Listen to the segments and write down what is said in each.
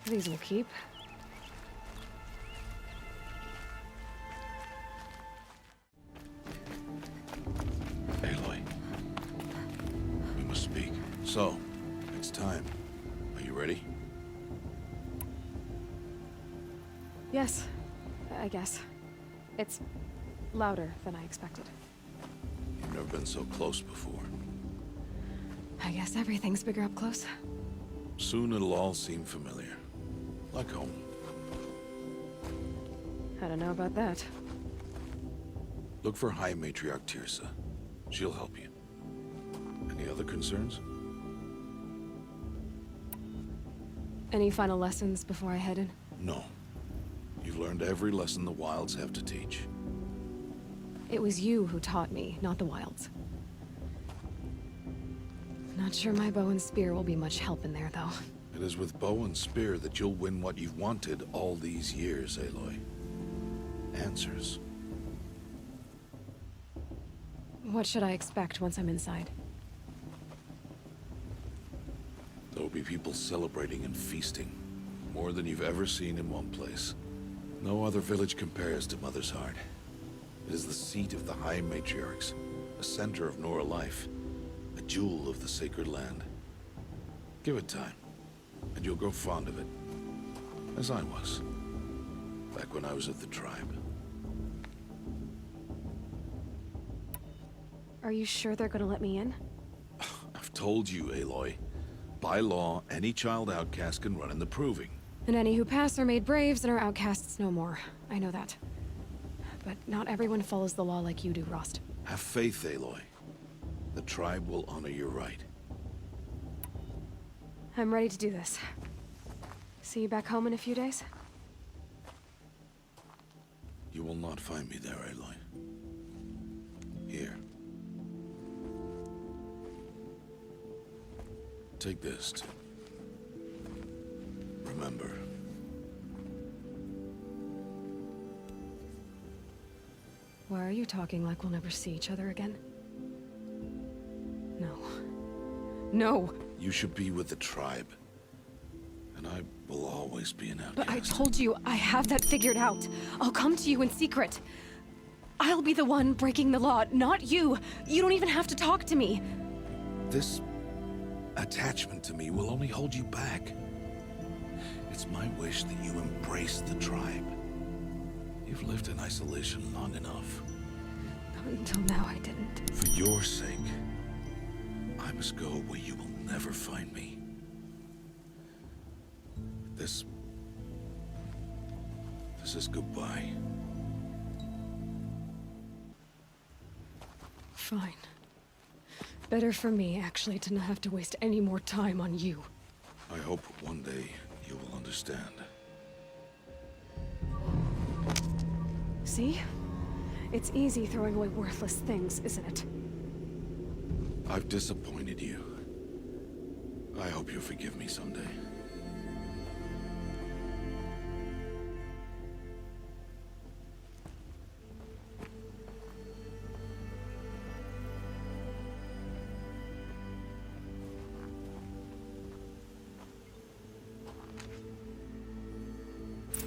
These will keep. Aloy. We must speak. So, it's time. Are you ready? Yes, I guess. It's louder than I expected. You've never been so close before. I guess everything's bigger up close. Soon it'll all seem familiar. Like home. I don't know about that. Look for High Matriarch Tirsa. She'll help you. Any other concerns? Any final lessons before I head in? No. You've learned every lesson the Wilds have to teach. It was you who taught me, not the Wilds. Not sure my bow and spear will be much help in there, though. It is with bow and spear that you'll win what you've wanted all these years, Aloy. Answers. What should I expect once I'm inside? There'll be people celebrating and feasting. More than you've ever seen in one place. No other village compares to Mother's Heart. It is the seat of the High Matriarchs, a center of Nora life, a jewel of the sacred land. Give it time, and you'll grow fond of it. As I was, back when I was at the tribe. Are you sure they're gonna let me in? I've told you, Aloy. By law, any child outcast can run in the proving. And any who pass are made braves and are outcasts no more. I know that. But not everyone follows the law like you do, Rost. Have faith, Aloy. The tribe will honor your right. I'm ready to do this. See you back home in a few days? You will not find me there, Aloy. Here. Take this to remember. Why are you talking like we'll never see each other again? No. No! You should be with the tribe. And I will always be an outcast. But I told you, I have that figured out. I'll come to you in secret. I'll be the one breaking the law, not you. You don't even have to talk to me. This attachment to me will only hold you back. It's my wish that you embrace the tribe. You've lived in isolation long enough. Until now, I didn't. For your sake, I must go where you will never find me. This is goodbye. Fine. Better for me, actually, to not have to waste any more time on you. I hope one day you will understand. See? It's easy throwing away worthless things, isn't it? I've disappointed you. I hope you'll forgive me someday.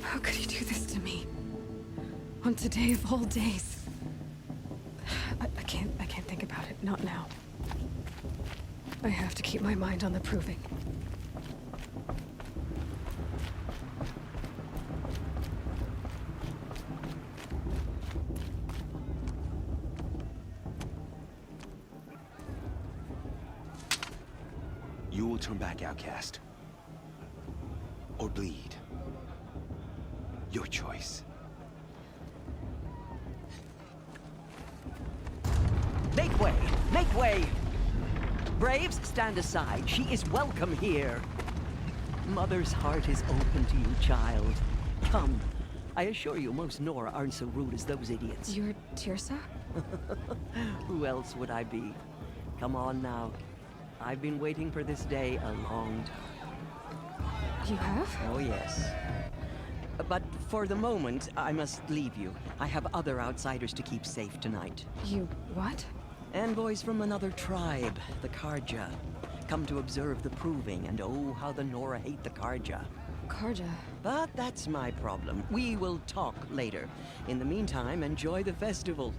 How could you do this to me? On today of all days. I can't think about it. Not now. I have to keep my mind on the proving. You will turn back, outcast. Or bleed. Your choice. Make way! Make way! Braves, stand aside. She is welcome here. Mother's heart is open to you, child. Come. I assure you, most Nora aren't so rude as those idiots. You're Tirsa? Who else would I be? Come on now. I've been waiting for this day a long time. You have? Oh, yes. But for the moment, I must leave you. I have other outsiders to keep safe tonight. You what? Envoys from another tribe, the Karja. Come to observe the proving, and oh, how the Nora hate the Karja. Karja. But that's my problem. We will talk later. In the meantime, enjoy the festival.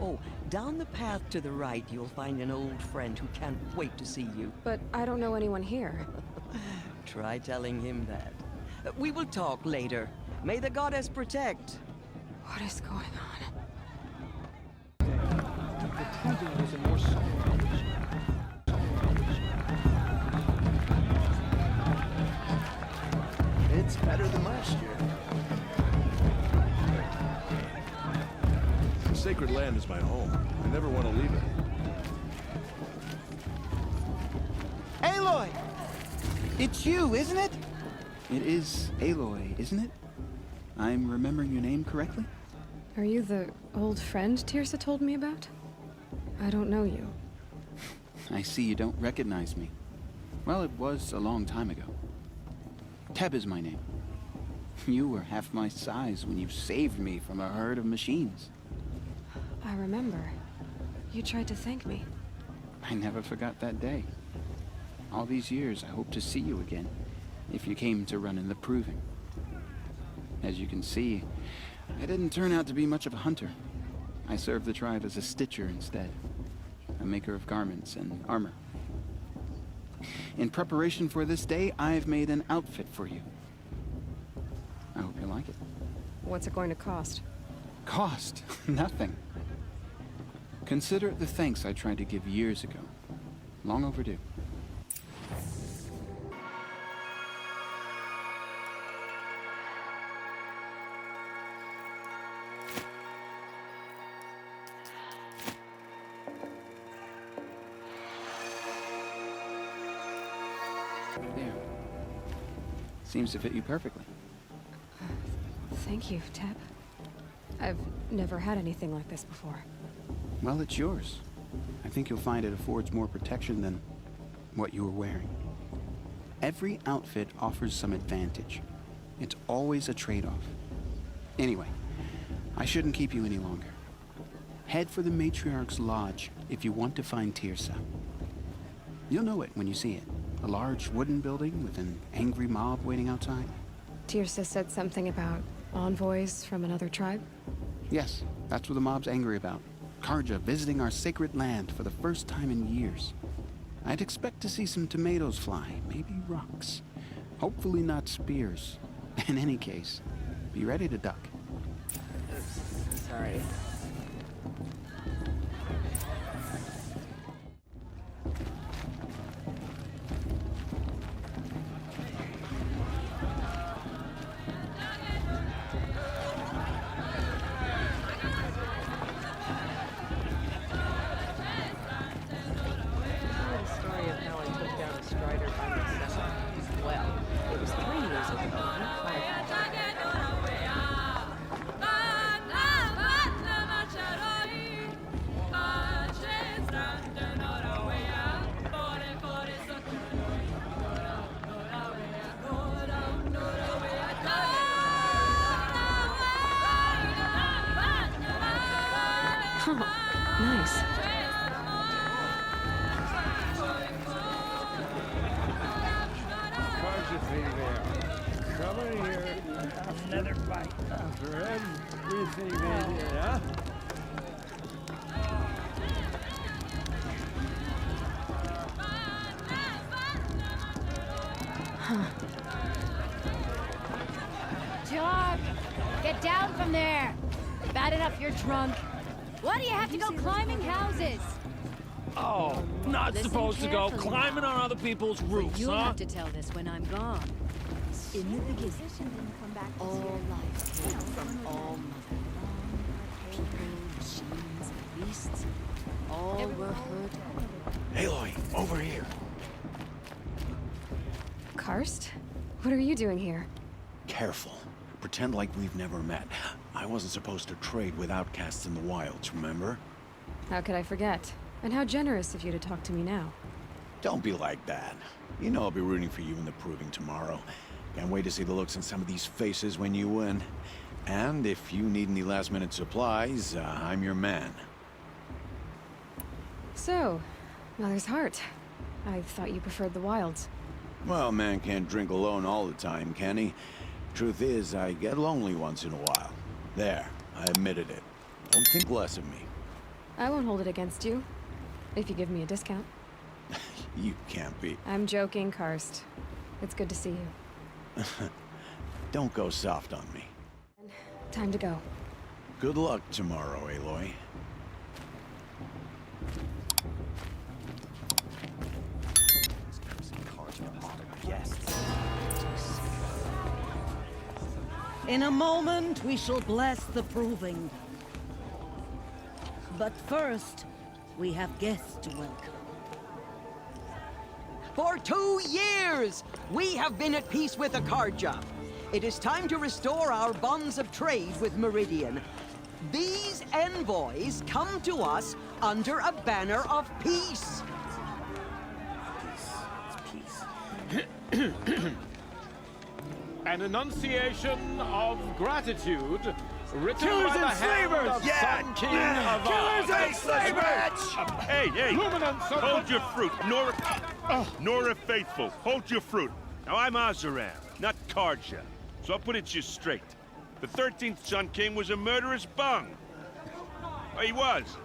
Oh, down the path to the right, you'll find an old friend who can't wait to see you. But I don't know anyone here. Try telling him that. We will talk later. May the goddess protect. What is going on? It's better than last year. The sacred land is my home. I never want to leave it. Aloy! It's you, isn't it? It is Aloy, isn't it? I'm remembering your name correctly? Are you the old friend Tirsa told me about? I don't know you. I see you don't recognize me. Well, it was a long time ago. Teb is my name. You were half my size when you saved me from a herd of machines. I remember. You tried to thank me. I never forgot that day. All these years, I hope to see you again, if you came to run in the proving. As you can see, I didn't turn out to be much of a hunter. I served the tribe as a stitcher instead, a maker of garments and armor. In preparation for this day, I've made an outfit for you. I hope you like it. What's it going to cost? Cost? Nothing. Consider it the thanks I tried to give years ago. Long overdue. There. Seems to fit you perfectly. Thank you, Teb. I've never had anything like this before. Well, it's yours. I think you'll find it affords more protection than what you were wearing. Every outfit offers some advantage. It's always a trade-off. Anyway, I shouldn't keep you any longer. Head for the Matriarch's Lodge if you want to find Tirsa. You'll know it when you see it. A large wooden building with an angry mob waiting outside. Tirsa said something about envoys from another tribe? Yes, that's what the mob's angry about. Karja visiting our sacred land for the first time in years. I'd expect to see some tomatoes fly, maybe rocks. Hopefully not spears. In any case, be ready to duck. Sorry. Nice. Karja thing there. Come in here. Have another bite after everything they did, huh? Dog! Get down from there! Bad enough you're drunk. Why do you have to go climbing houses? Oh, not Listen supposed to go carefully climbing now. on other people's roofs, You'll huh? have to tell this when I'm gone. In the beginning, all life came from all mother. People, machines, beasts, all were hurt. Aloy, over here. Karst? What are you doing here? Careful. Pretend like we've never met. I wasn't supposed to trade with outcasts in the wilds, remember? How could I forget? And how generous of you to talk to me now. Don't be like that. You know I'll be rooting for you in the proving tomorrow. Can't wait to see the looks on some of these faces when you win. And if you need any last-minute supplies, I'm your man. So, Mother's Heart. I thought you preferred the wilds. Well, man can't drink alone all the time, can he? Truth is, I get lonely once in a while. There, I admitted it. Don't think less of me. I won't hold it against you, if you give me a discount. You can't be. I'm joking, Karst. It's good to see you. Don't go soft on me. Time to go. Good luck tomorrow, Aloy. In a moment, we shall bless the proving. But first, we have guests to welcome. For 2 years, we have been at peace with Akarja. It is time to restore our bonds of trade with Meridian. These envoys come to us under a banner of peace. An enunciation of gratitude written Killers by the and hand slavers! of Sun King of Killers and slavers! Hey! Luminance of Hold your fruit, Nora Faithful. Hold your fruit. Now, I'm Azaram, not Karja. So I'll put it to you straight. The 13th Sun King was a murderous bung. Oh, he was.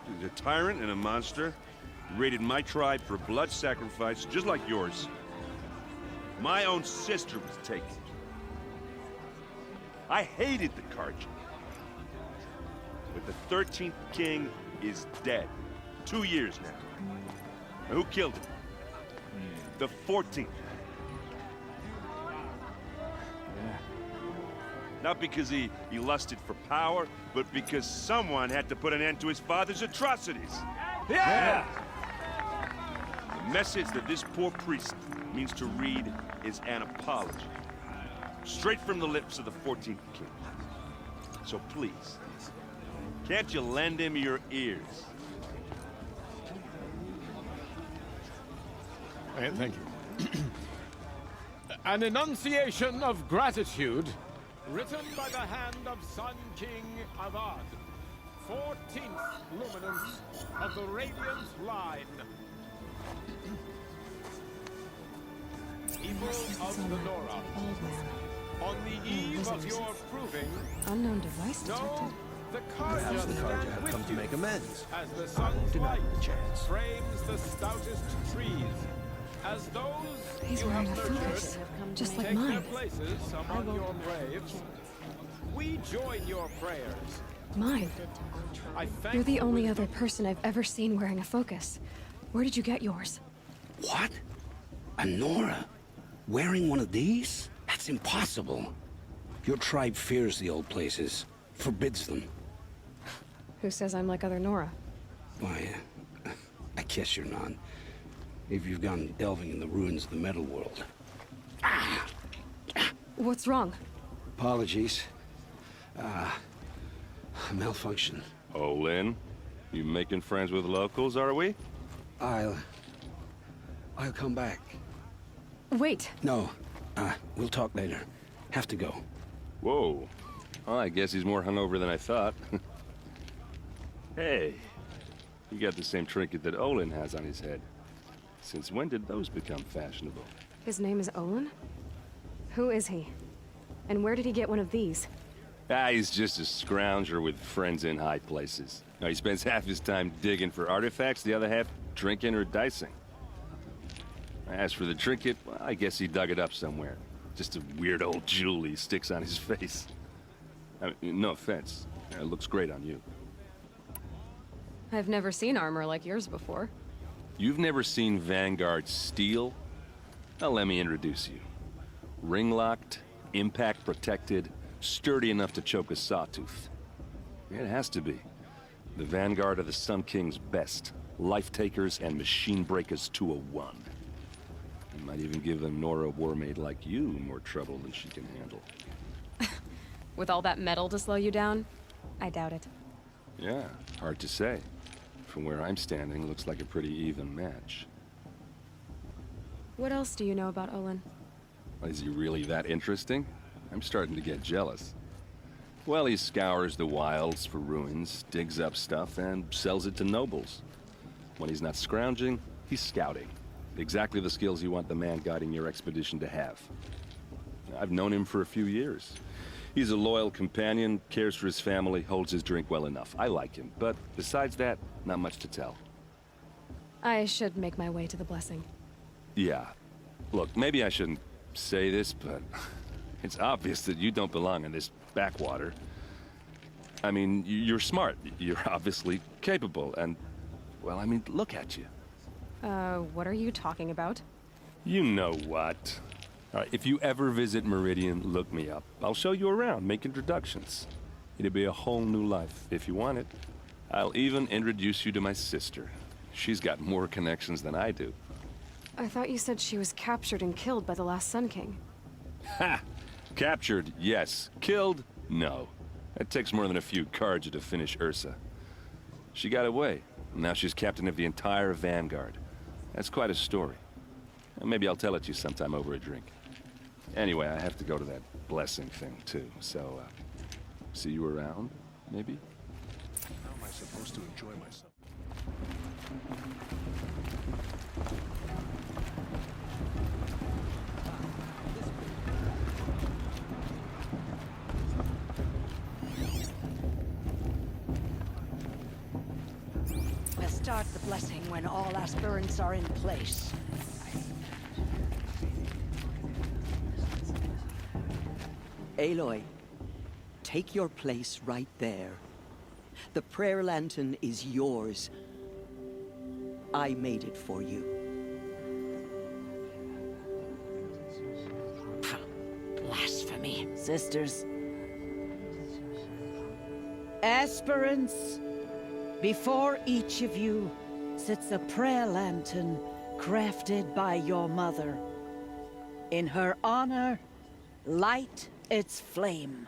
He's a tyrant and a monster. He raided my tribe for blood sacrifice, just like yours. My own sister was taken. I hated the Karja. But the 13th king is dead. 2 years now. And who killed him? The 14th. Not because he lusted for power, but because someone had to put an end to his father's atrocities. Yeah! The message that this poor priest means to read is an apology. Straight from the lips of the 14th king. So please, can't you lend him your ears? Thank you. An enunciation of gratitude written by the hand of Sun King Avad, 14th luminance of the Radiant Line. People of the Nora, Old man. on the eve of your proving, Unknown device know detected. the Karja stand with you amends. as the sun's deny light the chance. frames the stoutest trees, as those He's you wearing have a nurtured focus, just like take their mine. places among your braves. We join your prayers. Mine. I thank You're the only wisdom other person I've ever seen wearing a focus. Where did you get yours? What? A Nora? Wearing one of these? That's impossible. Your tribe fears the old places, forbids them. Who says I'm like other Nora? Why, I guess you're not. If you've gone delving in the ruins of the metal world. What's wrong? Apologies. Malfunction. Oh, Lynn, you making friends with locals, are we? I'll come back. Wait. No, we'll talk later. Have to go. Whoa. Well, I guess he's more hungover than I thought. Hey, you got the same trinket that Olin has on his head. Since when did those become fashionable? His name is Olin? Who is he? And where did he get one of these? He's just a scrounger with friends in high places. Now, he spends half his time digging for artifacts, the other half drinking or dicing. As for the trinket, well, I guess he dug it up somewhere. Just a weird old jewel he sticks on his face. I mean, no offense. It looks great on you. I've never seen armor like yours before. You've never seen Vanguard steel? Now let me introduce you. Ring-locked, impact-protected, sturdy enough to choke a sawtooth. It has to be. The Vanguard of the Sun King's best. Life-takers and machine breakers to a one. You might even give a Nora warmaid like you more trouble than she can handle. With all that metal to slow you down? I doubt it. Yeah, hard to say. From where I'm standing, looks like a pretty even match. What else do you know about Olin? Is he really that interesting? I'm starting to get jealous. Well, he scours the wilds for ruins, digs up stuff, and sells it to nobles. When he's not scrounging, he's scouting. Exactly the skills you want the man guiding your expedition to have. I've known him for a few years. He's a loyal companion, cares for his family, holds his drink well enough. I like him, but besides that, not much to tell. I should make my way to the blessing. Yeah. Look, maybe I shouldn't say this, but it's obvious that you don't belong in this backwater. I mean, you're smart. You're obviously capable, and, well, I mean, look at you. What are you talking about? You know what. All right, if you ever visit Meridian, look me up. I'll show you around, make introductions. It'll be a whole new life, if you want it. I'll even introduce you to my sister. She's got more connections than I do. I thought you said she was captured and killed by the last Sun King. Ha! Captured, yes. Killed, no. It takes more than a few Carja to finish Ursa. She got away. Now she's captain of the entire Vanguard. That's quite a story. Maybe I'll tell it to you sometime over a drink. Anyway, I have to go to that blessing thing, too. So, see you around, maybe? How am I supposed to enjoy myself? We'll start the blessing when all aspirants are in place. Aloy, take your place right there. The prayer lantern is yours. I made it for you. Blasphemy. Sisters. Aspirants, before each of you sits a prayer lantern crafted by your mother. In her honor, light its flame.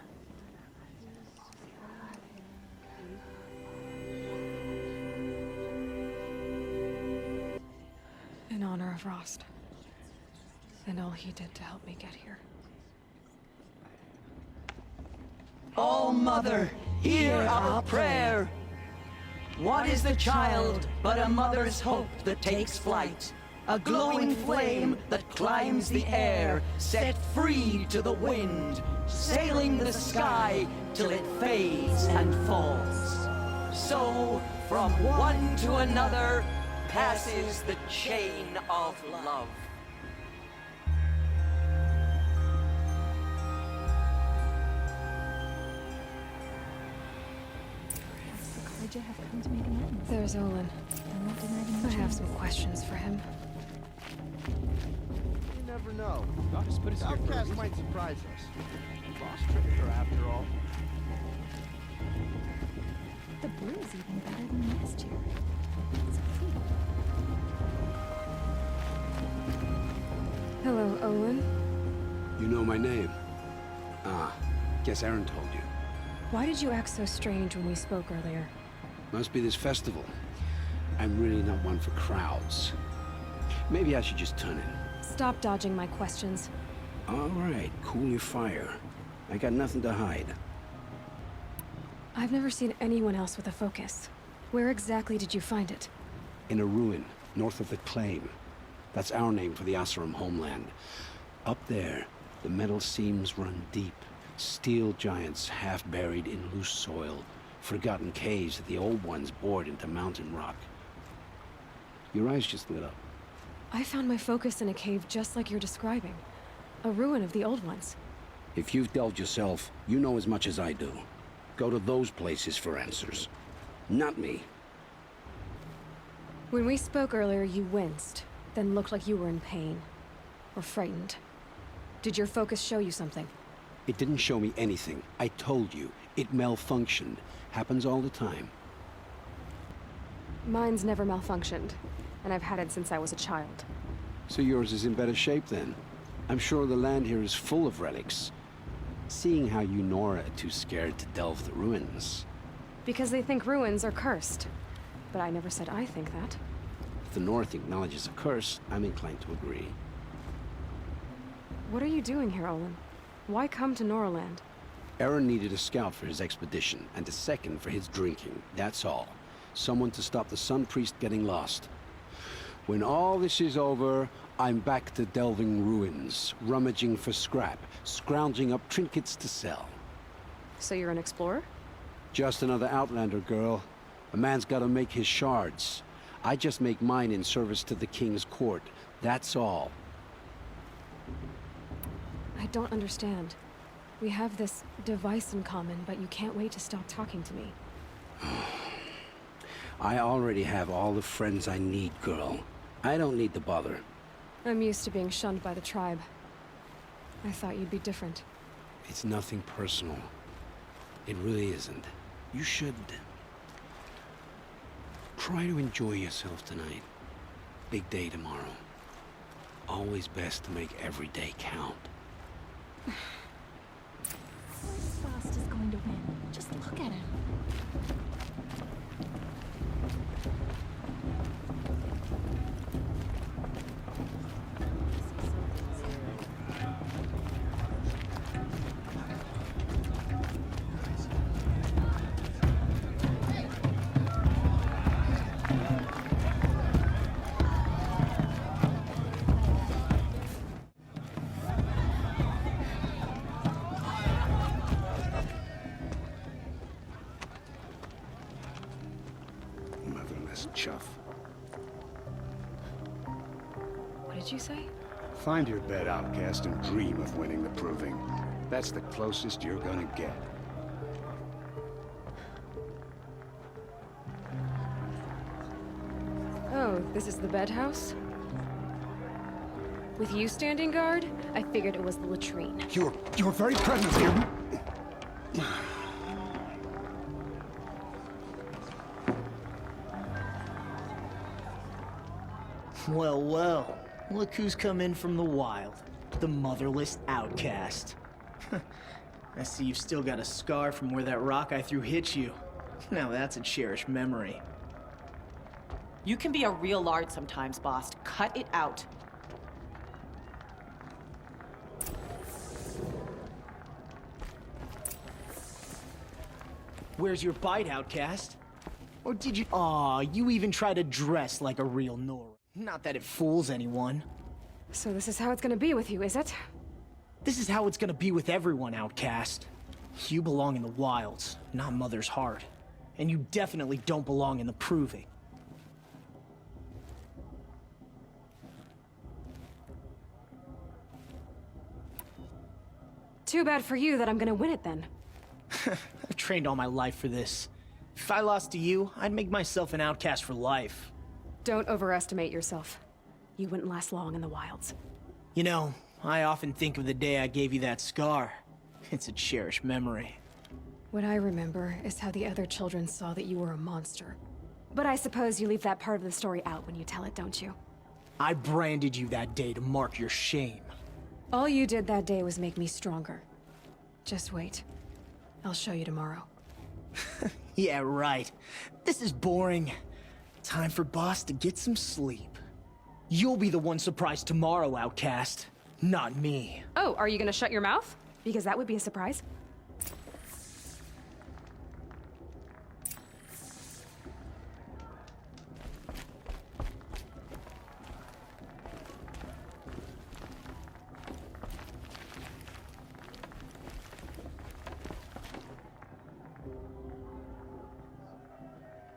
In honor of Rost. And all he did to help me get here. Oh, Mother, hear our prayer. What is the child but a mother's hope that takes flight? A glowing flame that climbs the air, set free to the wind, sailing the sky till it fades and falls. So, from one to another, passes the chain of love. There's Olin. I have some questions for him. You never know. Outcast might surprise us. Lost tricked her after all. The brew's even better than last year. It's fruity. Hello, Olin. You know my name? Ah, guess Aaron told you. Why did you act so strange when we spoke earlier? Must be this festival. I'm really not one for crowds. Maybe I should just turn in. Stop dodging my questions. All right, cool your fire. I got nothing to hide. I've never seen anyone else with a focus. Where exactly did you find it? In a ruin, north of the Claim. That's our name for the Asarum homeland. Up there, the metal seams run deep. Steel giants half buried in loose soil. Forgotten caves that the old ones bored into mountain rock. Your eyes just lit up. I found my focus in a cave just like you're describing. A ruin of the old ones. If you've delved yourself, you know as much as I do. Go to those places for answers. Not me. When we spoke earlier, you winced, then looked like you were in pain. Or frightened. Did your focus show you something? It didn't show me anything. I told you. It malfunctioned. Happens all the time. Mine's never malfunctioned, and I've had it since I was a child. So yours is in better shape then? I'm sure the land here is full of relics. Seeing how you Nora are too scared to delve the ruins. Because they think ruins are cursed. But I never said I think that. If the North acknowledges a curse, I'm inclined to agree. What are you doing here, Olin? Why come to Noraland? Aaron needed a scout for his expedition, and a second for his drinking. That's all. Someone to stop the Sun Priest getting lost. When all this is over, I'm back to delving ruins, rummaging for scrap, scrounging up trinkets to sell. So you're an explorer? Just another Outlander, girl. A man's gotta make his shards. I just make mine in service to the King's court. That's all. I don't understand. We have this device in common, but you can't wait to stop talking to me. I already have all the friends I need, girl. I don't need the bother. I'm used to being shunned by the tribe. I thought you'd be different. It's nothing personal. It really isn't. You should... try to enjoy yourself tonight. Big day tomorrow. Always best to make every day count. Fast is going to win. Just look at him. Motherless chuff. What did you say? Find your bed, outcast, and dream of winning the proving. That's the closest you're gonna get. Oh, this is the bed house? With you standing guard, I figured it was the latrine. You're very present here. Well, well. Look who's come in from the wild. The motherless outcast. I see you've still got a scar from where that rock I threw hit you. Now that's a cherished memory. You can be a real lard sometimes, boss. Cut it out. Where's your bite, outcast? Or did you... Aw, you even try to dress like a real Nora. Not that it fools anyone. So this is how it's gonna be with you, is it? This is how it's gonna be with everyone, outcast. You belong in the wilds, not Mother's heart. And you definitely don't belong in the proving. Too bad for you that I'm gonna win it then. I've trained all my life for this. If I lost to you, I'd make myself an outcast for life. Don't overestimate yourself. You wouldn't last long in the wilds. You know, I often think of the day I gave you that scar. It's a cherished memory. What I remember is how the other children saw that you were a monster. But I suppose you leave that part of the story out when you tell it, don't you? I branded you that day to mark your shame. All you did that day was make me stronger. Just wait. I'll show you tomorrow. Yeah, right. This is boring. Time for Boss to get some sleep. You'll be the one surprised tomorrow, outcast. Not me. Oh, are you gonna shut your mouth? Because that would be a surprise.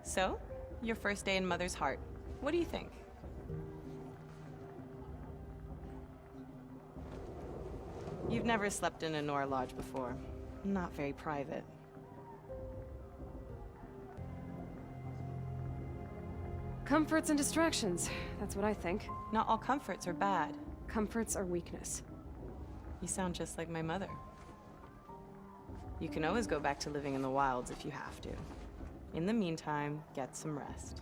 So, your first day in Mother's heart. What do you think? You've never slept in a Nora lodge before. Not very private. Comforts and distractions. That's what I think. Not all comforts are bad. Comforts are weakness. You sound just like my mother. You can always go back to living in the wilds if you have to. In the meantime, get some rest.